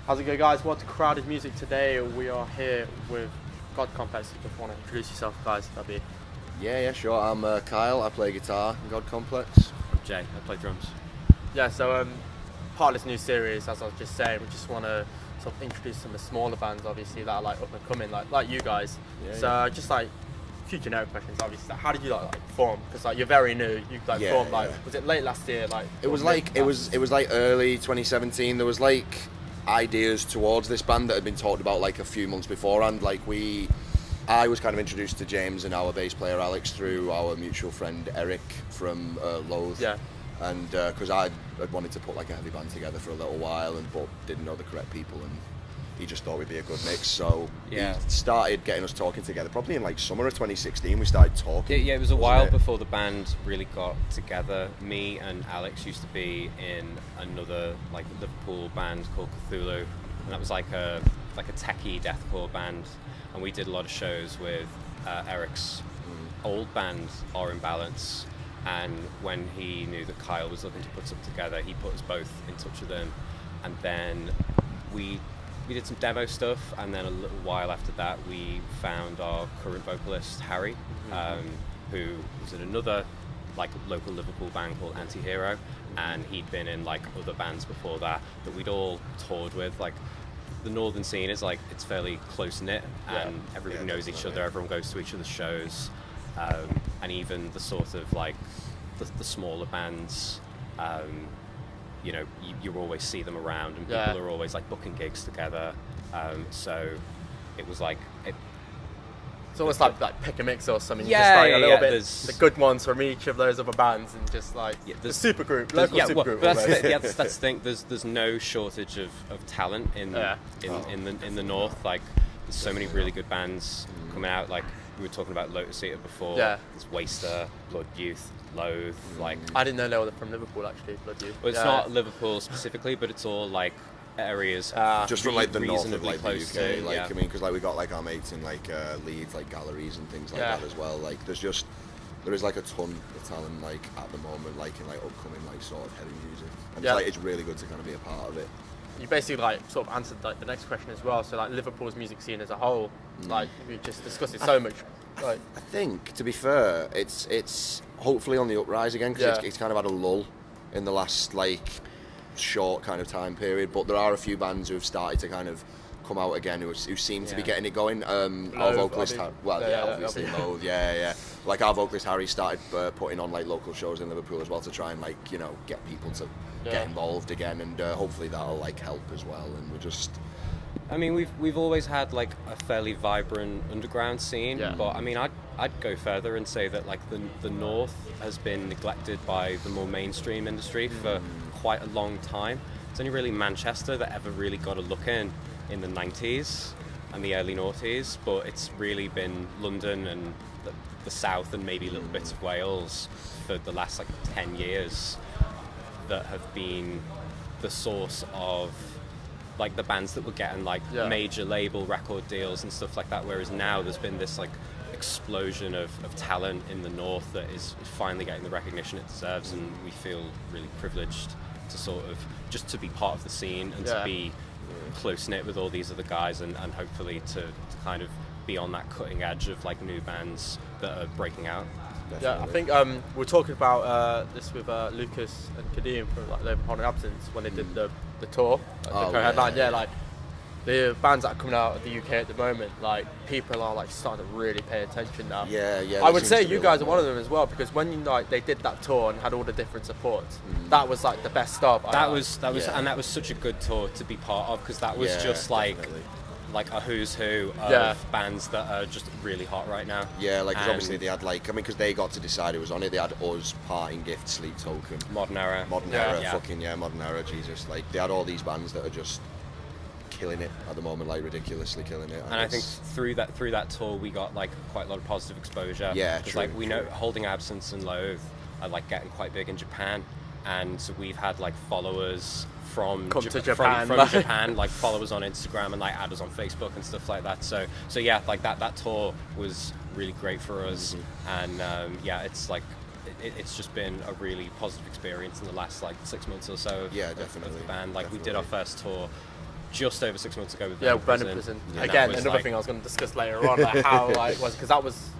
How's it going, guys? Welcome to Crowded Music. Today we are here with God Complex. If you want to introduce yourself, guys, that'd be... Yeah, sure. I'm Kyle. I play guitar in God Complex. I'm Jay. I play drums. Yeah, so part of this new series, as I was just saying, we just want to sort of introduce some of the smaller bands, obviously, that are like up and coming, like you guys. Just like a few generic questions, obviously. Like, how did you like form? Because like you're very new. You formed was it late last year? It was like early 2017. There was like ideas towards this band that had been talked about like a few months beforehand. I was kind of introduced to James and our bass player Alex through our mutual friend Eric from Loathe. Yeah. And because I had wanted to put like a heavy band together for a little while, but didn't know the correct people, and he just thought we'd be a good mix. So he started getting us talking together. Probably in like summer of 2016, we started talking. Yeah, it was a while before the band really got together. Me and Alex used to be in another like Liverpool band called Cthulhu, and that was like a techie deathcore band. And we did a lot of shows with Eric's old band, Our Imbalance. And when he knew that Kyle was looking to put something together, he put us both in touch with him. And then we did some demo stuff, and then a little while after that we found our current vocalist Harry, who was in another like local Liverpool band called Anti-Hero, and he'd been in like other bands before that we'd all toured with. Like the northern scene is like it's fairly close knit, and everybody knows each other. Everyone goes to each other's shows, and even the sort of like the smaller bands. You always see them around, and people are always like booking gigs together. So it was like it's almost like pick a mix or something. Yeah, just like a little bit there's the good ones from each of those other bands, and just like the super group, local super group. That's the thing. There's no shortage of talent in the north. Like there's so many really good bands coming out. Like we were talking about Lotus Eater before. Yeah. There's Waster, Blood Youth, Loathe. Like I didn't know they were from Liverpool actually. Blood Youth. Well, it's not Liverpool specifically, but it's all like areas just from like the north of like the close UK. to, I mean, because like we got like our mates in like Leeds, like galleries and things like that as well. Like there is like a ton of talent like at the moment, like in like upcoming like sort of heavy music. And it's really good to kind of be a part of it. You basically like sort of answered like the next question as well. So like Liverpool's music scene as a whole, like we just discussed it so much. Like I think, to be fair, it's hopefully on the uprise again, because it's kind of had a lull in the last like short kind of time period. But there are a few bands who have started to kind of come out again who seem to be getting it going. Our vocalist, obviously Loathe, like our vocalist Harry started putting on like local shows in Liverpool as well to try and like get people to get involved again, and hopefully that'll like help as well. And we're just, I mean, we've always had like a fairly vibrant underground scene, but I mean, I'd go further and say that like the north has been neglected by the more mainstream industry for quite a long time. It's only really Manchester that ever really got a look in the 90s and the early noughties, but it's really been London and the south and maybe little bits of Wales for the last like 10 years that have been the source of like the bands that were getting like major label record deals and stuff like that, whereas now there's been this like explosion of talent in the north that is finally getting the recognition it deserves, and we feel really privileged to sort of just to be part of the scene and to be close-knit with all these other guys, and hopefully to kind of be on that cutting edge of like new bands that are breaking out. Yeah, I think we're talking about this with Lucas and Kadeem from like Liverpool Absence when they did the tour, the co-headline. Like the bands that are coming out of the UK at the moment, like people are like starting to really pay attention now. I would say you guys are one of them as well, because when they did that tour and had all the different supports, that was like the best start. That was and that was such a good tour to be part of, because that was just like a who's who of bands that are just really hot right now. Yeah, like cause obviously they had like, I mean, because they got to decide who was on it. They had us, Parting Gift, Sleep Token, Modern Era, Modern Era, Jesus. Like they had all these bands that are just killing it at the moment, like ridiculously killing it. And I think through that tour we got like quite a lot of positive exposure. Yeah, true. Like we know Holding Absence and Loathe are like getting quite big in Japan, and so we've had like followers from Japan, like follow us on Instagram and like add us on Facebook and stuff like that. So yeah, like that tour was really great for us, and it's like it's just been a really positive experience in the last like 6 months or so. Yeah, definitely. Of the band. Like we did our first tour just over 6 months ago with Venom Prison. Again, another thing I was going to discuss later on, like how like was because that was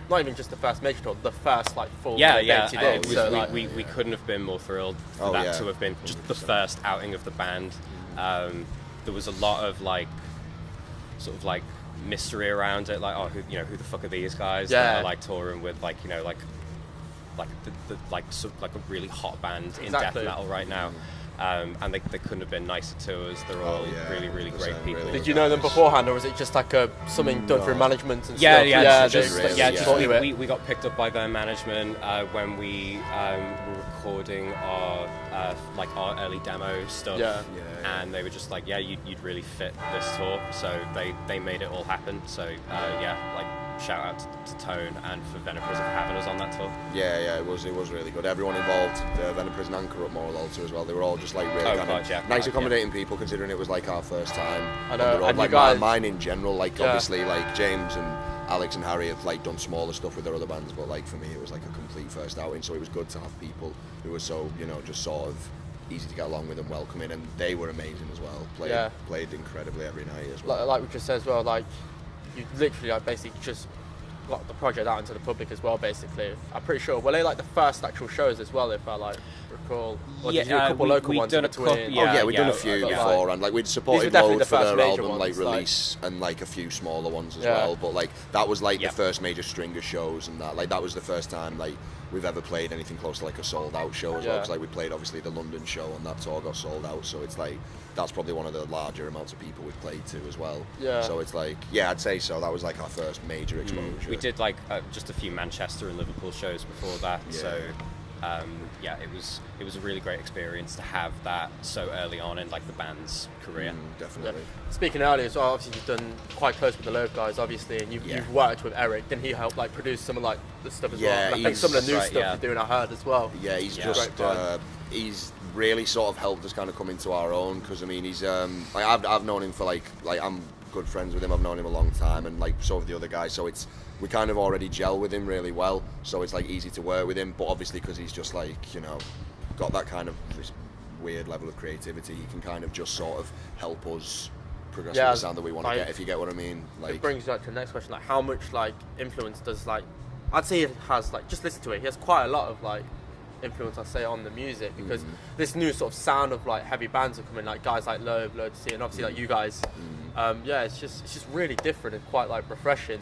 not even just the first major tour, the first like full we couldn't have been more thrilled for that to have been just 100%. The first outing of the band. There was a lot of like sort of like mystery around it, like who the fuck are these guys that are like touring with like a really hot band in death metal right now. And they couldn't have been nicer to us. They're all really, really great people. Did you know them beforehand, or was it just like something done through management and stuff? We got picked up by their management when we were recording our early demo stuff, and they were just like, you'd really fit this tour, so they made it all happen. So shout out to Tone and for Venom Prison for having us on that tour. It was really good. Everyone involved, Venom Prison and Corrupt Moral also as well. They were all just like really nice, accommodating people, considering it was like our first time. I know. And like guys, mine in general, like obviously like James and Alex and Harry have like done smaller stuff with their other bands, but like for me it was like a complete first outing. So it was good to have people who were so just sort of easy to get along with and welcoming, and they were amazing as well. Played incredibly every night as well. Like we just said as well, like. You literally like basically just got the project out into the public as well. Basically, I'm pretty sure. Were they like the first actual shows as well, if I like recall? Or did you do a couple local ones in between? We'd done a few before, and like we'd supported Load for their album like release, and like a few smaller ones as well. But like that was like the first major string of shows, and that was the first time like we've ever played anything close to like a sold out show as well. Because like we played obviously the London show, and that tour got sold out. So it's like that's probably one of the larger amounts of people we've played to as well. So it's like I'd say so. That was like our first major exposure. We did like just a few Manchester and Liverpool shows before that. So it was a really great experience to have that so early on in like the band's career. Definitely. Speaking earlier as well, obviously you've done quite close with the Load guys, obviously, and you've worked with Eric. Didn't he help like produce some of like the stuff as well? I think some of the new stuff you're doing, I heard as well. Yeah, he's just he's really sort of helped us kind of come into our own, because I mean he's like I've known him for like I'm good friends with him. I've known him a long time, and like so have the other guys. So we kind of already gel with him really well. So it's like easy to work with him. But obviously because he's just like got that kind of this weird level of creativity, he can kind of just sort of help us progress with the sound that we want to get. If you get what I mean. Like it brings you to the next question. Like how much like influence does like I'd say it has like just listen to it. He has quite a lot of like influence, I say, on the music, because this new sort of sound of like heavy bands are coming, like guys like Load to see, and obviously like you guys. It's just really different and quite like refreshing.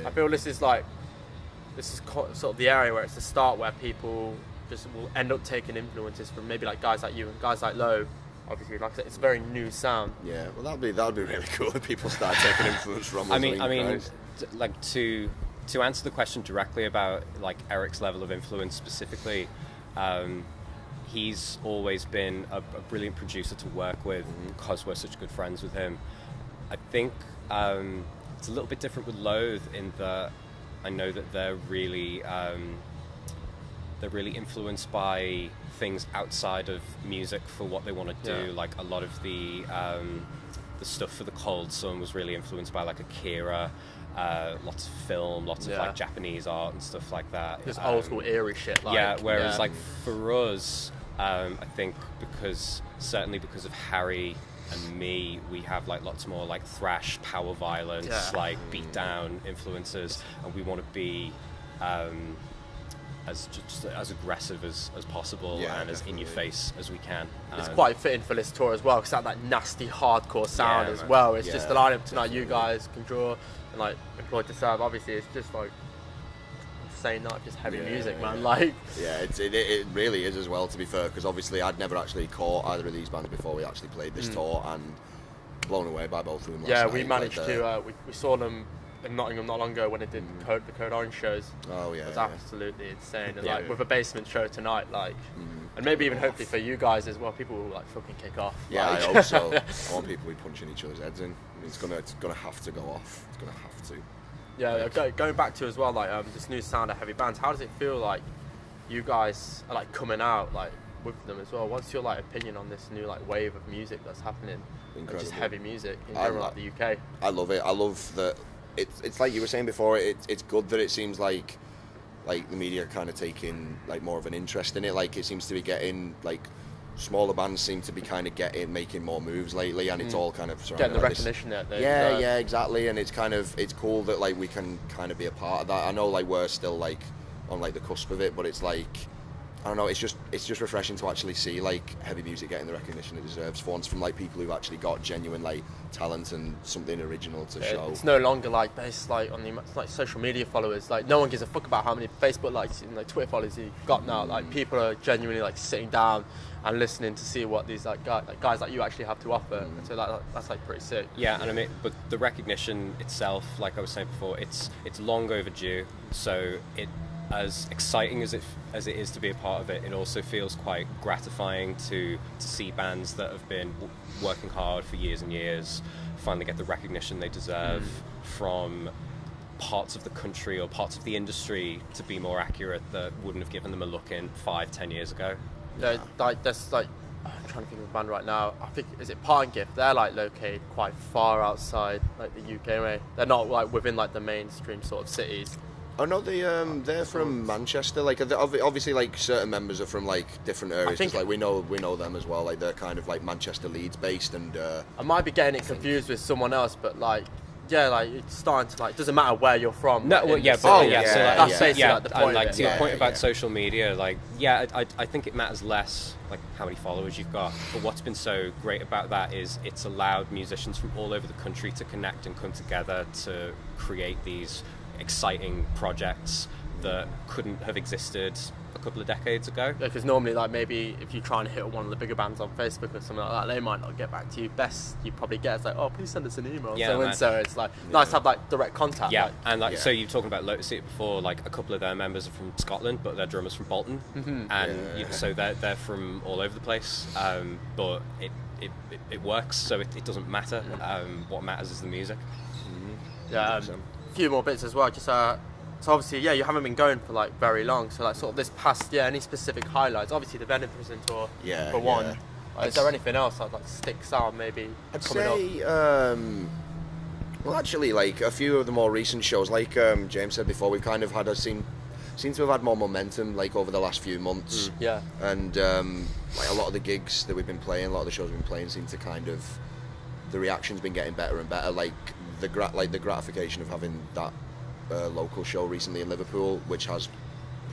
I feel this is sort of the area where it's the start where people just will end up taking influences from maybe like guys like you and guys like Low. Obviously, like I said, it's a very new sound. Yeah, well that'd be really cool if people start taking influence from us. I mean, like to answer the question directly about like Eric's level of influence specifically. He's always been a brilliant producer to work with because we're such good friends with him. I think it's a little bit different with Loathe in that I know that they're really influenced by things outside of music for what they want to do. Like a lot of the stuff for the Cold Sun was really influenced by like Akira. Lots of film, lots of like Japanese art and stuff like that. Just old school eerie shit. Like, whereas like for us, I think certainly because of Harry and me, we have like lots more like thrash, power violence, like beat down influences, and we want to be as aggressive as possible and definitely. As in your face as we can. It's quite fitting for this tour as well, because that nasty hardcore sound as well. It's just the lineup tonight. You guys can draw and like Employed to Serve. Obviously, it's just like insane, not just heavy music, man. Like it really is as well. To be fair, because obviously I'd never actually caught either of these bands before we actually played this tour, and blown away by both of them. Last night. We managed to. We saw them in Nottingham not long ago when it did the Code Orange shows. It was absolutely insane, and like with a basement show tonight, like, and maybe even hopefully for you guys as well, people will like fucking kick off. Yeah, like. I hope so. I want people to be punching each other's heads in. It's gonna have to go off. It's gonna have to. Yeah, going back to as well, like this new sound of heavy bands. How does it feel like you guys are like coming out like with them as well? What's your like opinion on this new like wave of music that's happening? Incredible. Just heavy music in general, like the UK. I love it. I love that. It's like you were saying before. It's good that it seems like the media are kind of taking like more of an interest in it. Like it seems to be getting like smaller bands seem to be kind of making more moves lately, and it's all kind of getting the recognition that they deserve. Yeah, exactly. And it's cool that like we can kind of be a part of that. I know like we're still like on like the cusp of it, but it's like, I don't know, it's just refreshing to actually see like heavy music getting the recognition it deserves for once, from like people who've actually got genuine like talent and something original to show. It's no longer like based like on the like social media followers. Like no one gives a fuck about how many Facebook likes and like Twitter followers you've got now. Like people are genuinely like sitting down and listening to see what these like guys like you actually have to offer. And so that's like pretty sick. Yeah, and I mean, but the recognition itself, like I was saying before, it's long overdue. So as exciting as it is to be a part of it, it also feels quite gratifying to see bands that have been working hard for years and years finally get the recognition they deserve from parts of the country or parts of the industry, to be more accurate, that wouldn't have given them a look in 5-10 years ago. Yeah, like there's like, I'm trying to think of a band right now. I think, is it Part and Gift? They're like located quite far outside like the UK anyway. They're not like within like the mainstream sort of cities. Oh no, they're from Manchester. Like obviously, like certain members are from like different areas. Because like we know them as well. Like they're kind of like Manchester, Leeds based, and I might be getting it confused with someone else, but like like it's starting to like, doesn't matter where you're from. No, well, yeah, but yeah, so like, that's basically like the point. And like of it. to your point about social media, like I think it matters less like how many followers you've got. But what's been so great about that is it's allowed musicians from all over the country to connect and come together to create these exciting projects that couldn't have existed a couple of decades ago. Yeah, because normally, like maybe if you try and hit one of the bigger bands on Facebook or something like that, they might not get back to you. Best you probably get is like, oh, please send us an email. Yeah, so it's like nice to have like direct contact. Yeah, like, so you're talking about Lotus Eater before. Like a couple of their members are from Scotland, but their drummer's from Bolton, and so they're from all over the place. But it works, so it doesn't matter. What matters is the music. Yeah. A few more bits as well. Just so obviously, you haven't been going for like very long. So like sort of this past year, any specific highlights? Obviously, the Venom Prison tour for one. Is there anything else that like sticks out maybe coming up? Well, actually, like a few of the more recent shows, like James said before, we've kind of seem to have had more momentum like over the last few months. And like a lot of the gigs that we've been playing, a lot of the shows we've been playing, seem to kind of, the reaction's been getting better and better. Like the gratification of having that local show recently in Liverpool, which was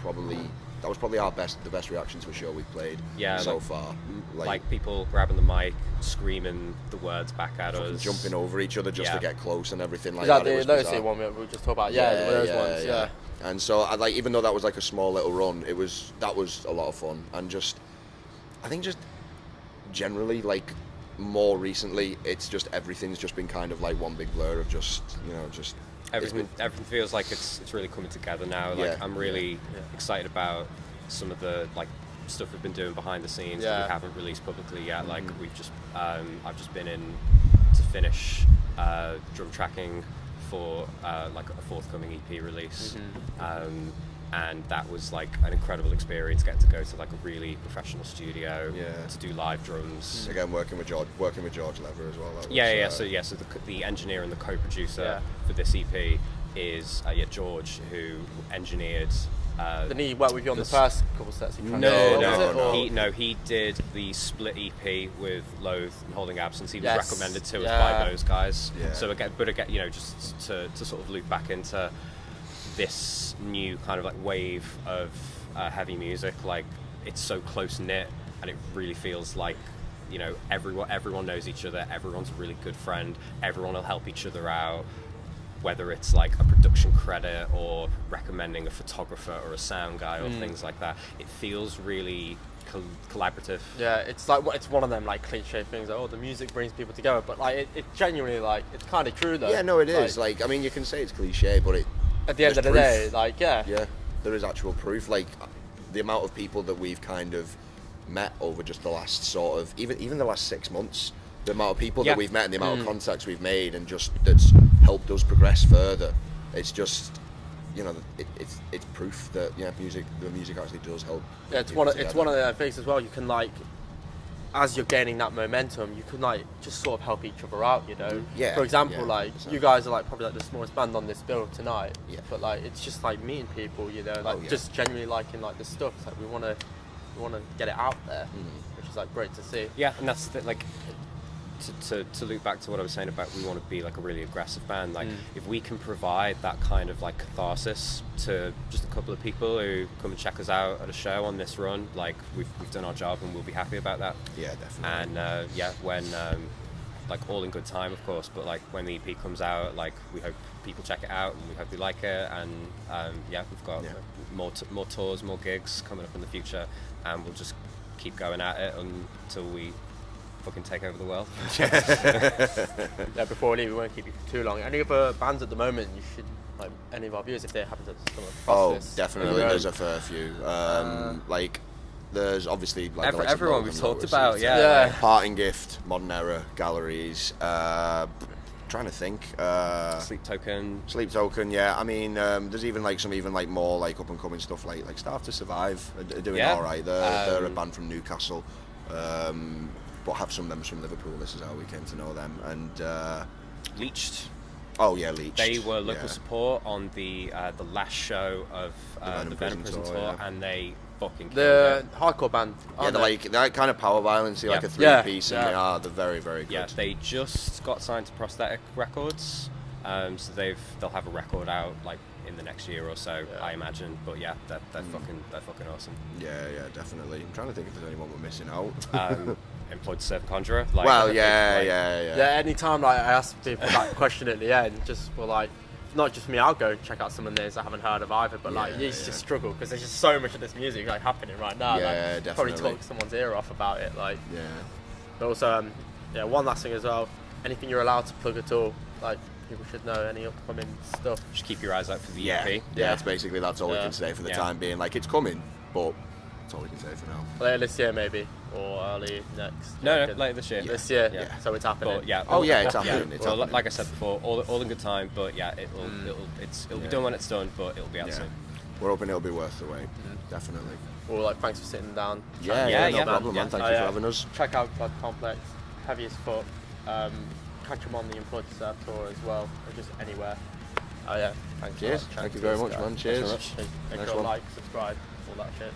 probably the best reaction to a show we've played so far. Like people grabbing the mic, screaming the words back at us, jumping over each other just to get close and everything like that. Is that the one we were just talking about? Those ones. And so I like, even though that was like a small little run, that was a lot of fun. And I think generally, like more recently, it's just everything's just been kind of like one big blur of just everything feels like it's really coming together now. Like I'm really excited about some of the like stuff we've been doing behind the scenes that we haven't released publicly yet. Like we've just I've just been in to finish drum tracking for like a forthcoming EP release. And that was like an incredible experience, getting to go to like a really professional studio to do live drums. Again, working with George Lever as well. So the engineer and the co-producer for this EP is George, who engineered. Didn't he work with you on the first couple sets? No. He did the split EP with Loathe and Holding Absence. He was recommended to us by those guys. So again, just to sort of loop back into this new kind of like wave of heavy music, like it's so close knit, and it really feels like, you know, everyone knows each other, everyone's a really good friend, everyone will help each other out, whether it's like a production credit or recommending a photographer or a sound guy or things like that. It feels really collaborative. Yeah, it's like, it's one of them like cliche things like, oh, the music brings people together, but like it genuinely, like, it's kind of true though. Yeah, no, it is. Like, I mean, you can say it's cliche, but at the end of the day, like, yeah, there is actual proof. Like the amount of people that we've kind of met over just the last sort of even the last 6 months, the amount of people that we've met and the amount of contacts we've made, and just that's helped us progress further. It's just, you know, it's proof that the music actually does help. Yeah, it's one of the things as well. You can, like, as you're gaining that momentum, you can like just sort of help each other out, you know. For example, like you guys are like probably like the smallest band on this bill tonight. But like it's just like meeting people, you know, like just genuinely liking like the stuff. It's like we want to get it out there, which is is like great to see. Yeah, and that's like to loop back to what I was saying about we want to be like a really aggressive band. Like if we can provide that kind of like catharsis to just a couple of people who come and check us out at a show on this run, like we've done our job and we'll be happy about that. Yeah, definitely. And when like all in good time, of course, but like when the EP comes out, like we hope people check it out and we hope they like it. And we've got more tours, more gigs coming up in the future, and we'll just keep going at it until we fucking take over the world. Yeah, before we leave, we won't keep you for too long. Any other bands at the moment you should, like any of our viewers, if they happen to come across this? Definitely, there's a fair few. Like there's obviously like everyone we've talked about, Parting Gift, Modern Era, Galleries, trying to think, Sleep Token, yeah. I mean, there's even like more like up and coming stuff like Starve to Survive are doing all right. They're a band from Newcastle, but have some of them from Liverpool. This is how we came to know them. And Leached. Oh yeah, Leached. They were local support on the last show of the Venom Prison tour, and they fucking killed it. Hardcore band. They're kind of power violence, like a three-piece, and they're very, very good. Yeah, they just got signed to Prosthetic Records, so they'll have a record out like in the next year or so, I imagine. But yeah, they're fucking awesome. Yeah, definitely. I'm trying to think if there's anyone we're missing out. Employed to Serve a Conjurer. Anytime like I ask people that question at the end, just for like, not just me, I'll go check out some of these I haven't heard of either. But like, you just struggle because there's just so much of this music like happening right now. Yeah, like, definitely. Probably talk someone's ear off about it. Like, yeah. But also, one last thing as well. Anything you're allowed to plug at all, like people should know any upcoming stuff. Just keep your eyes out for the EP. Yeah, that's all we can say for the time being. Like it's coming, but that's all we can say for now. Later this year maybe, or early next. No, later this year. This year. Yeah. So it's happening. But, it's happening. Well, like I said before, all in good time. But yeah, it'll be done when it's done. But it'll be out soon. We're hoping it'll be worth the wait. Definitely. Well, like thanks for sitting down. No problem, man. Thank you for having us. Check out Blood Complex, Heavy as Fuck. Catch them on the Employed to Serve tour as well, or just anywhere. Thank you. Cheers. Thank you very much, man. Cheers. Make sure to like, subscribe, all that shit.